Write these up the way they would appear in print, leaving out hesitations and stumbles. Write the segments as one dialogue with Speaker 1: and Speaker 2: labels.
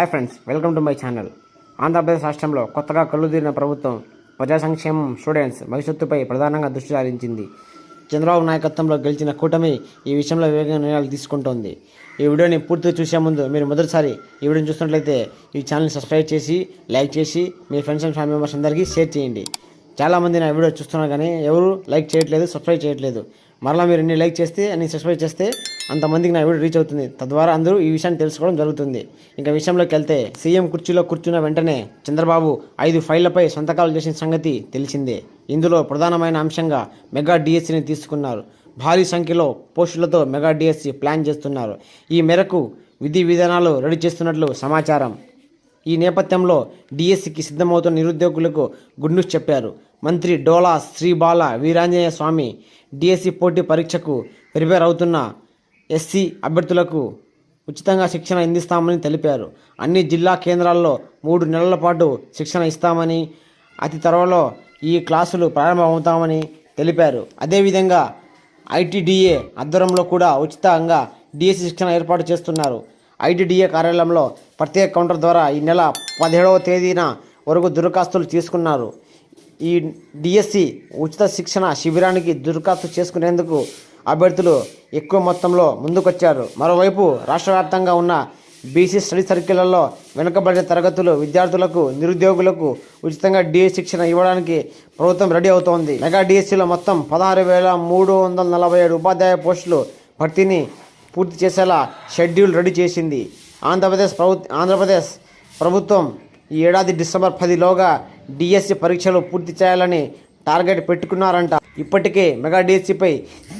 Speaker 1: Hi friends, welcome to my channel. Andhra Pradesh రాష్ట్రంలో కొత్తగా కలుదిరిన ప్రభుత్వం ప్రజా సంక్షేమం, స్టూడెంట్స్ భవిష్యత్తుపై ప్రధానంగా దృష్టి సారించింది. చంద్రబాబు నాయకత్వంలో గెలిచిన కూటమి ఈ విషయంలో వేగంగా నిర్ణయాలు తీసుకుంటోంది. ఈ వీడియోని పూర్తిగా చూసే ముందు మీరు మొదటిసారి ఈ వీడియోని చూస్తున్నట్లయితే ఈ ఛానల్ని సబ్స్క్రైబ్ చేసి, లైక్ చేసి మీ ఫ్రెండ్స్ అండ్ ఫ్యామిలీ మెంబర్స్ అందరికీ షేర్ చేయండి. చాలామంది నా వీడియో చూస్తున్నారు కానీ ఎవరు లైక్ చేయట్లేదు, సబ్స్క్రైబ్ చేయట్లేదు. మరలా మీరు ఎన్ని లైక్ చేస్తే, అన్ని సబ్స్క్రైబ్ చేస్తే అంతమందికి నా వీడియో రీచ్ అవుతుంది. తద్వారా అందరూ ఈ విషయాన్ని తెలుసుకోవడం జరుగుతుంది. ఇంకా విషయంలోకి వెళ్తే, సీఎం కుర్చీలో కూర్చున్న వెంటనే చంద్రబాబు 5 ఫైళ్లపై సంతకాలు చేసిన సంగతి తెలిసిందే. ఇందులో ప్రధానమైన అంశంగా మెగా డిఎస్సిని తీసుకున్నారు. భారీ సంఖ్యలో పోస్టులతో మెగా డిఎస్సి ప్లాన్ చేస్తున్నారు. ఈ మేరకు విధి విధానాలు రెడీ చేస్తున్నట్లు సమాచారం. ఈ నేపథ్యంలో డిఎస్సికి సిద్ధమవుతున్న నిరుద్యోగులకు గుడ్ న్యూస్ చెప్పారు. మంత్రి డోలా శ్రీబాల వీరాంజనేయ స్వామి డిఎస్సి పోటీ పరీక్షకు ప్రిపేర్ అవుతున్న ఎస్సీ అభ్యర్థులకు ఉచితంగా శిక్షణ అందిస్తామని తెలిపారు. అన్ని జిల్లా కేంద్రాల్లో 3 నెలల పాటు శిక్షణ ఇస్తామని, అతి త్వరలో ఈ క్లాసులు ప్రారంభమవుతామని తెలిపారు. అదేవిధంగా ఐటీడీఏ ఆధ్వర్యంలో కూడా ఉచితంగా డిఎస్సి శిక్షణ ఏర్పాటు చేస్తున్నారు. ఐటీడీఏ కార్యాలయంలో ప్రత్యేక కౌంటర్ ద్వారా ఈ నెల 17వ తేదీన వరకు దరఖాస్తులు తీసుకున్నారు. ఈ డిఎస్సి ఉచిత శిక్షణ శిబిరానికి దరఖాస్తు చేసుకునేందుకు అభ్యర్థులు ఎక్కువ మొత్తంలో ముందుకొచ్చారు. మరోవైపు రాష్ట్ర వ్యాప్తంగా ఉన్న బీసీ స్టడీ సర్కిళ్లలో వెనుకబడిన తరగతులు విద్యార్థులకు, నిరుద్యోగులకు ఉచితంగా డిఎస్సి శిక్షణ ఇవ్వడానికి ప్రభుత్వం రెడీ అవుతోంది. మెగా డిఎస్సిలో మొత్తం 16,347 ఉపాధ్యాయ పోస్టులు భర్తీని పూర్తి చేసేలా షెడ్యూల్ రెడీ చేసింది. ఆంధ్రప్రదేశ్ ప్రభుత్వం ఈ ఏడాది డిసెంబర్ 10లోగా డిఎస్సి పరీక్షలు పూర్తి చేయాలని టార్గెట్ పెట్టుకున్నారంట. ఇప్పటికే మెగా డిఎస్సిపై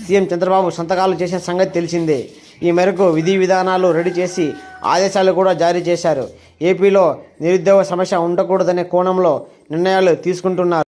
Speaker 1: సీఎం చంద్రబాబు సంతకాలు చేసిన సంగతి తెలిసిందే. ఈ మేరకు విధి విధానాలు రెడీ చేసి ఆదేశాలు కూడా జారీ చేశారు. ఏపీలో నిరుద్యోగ సమస్య ఉండకూడదనే కోణంలో నిర్ణయాలు తీసుకుంటున్నారు.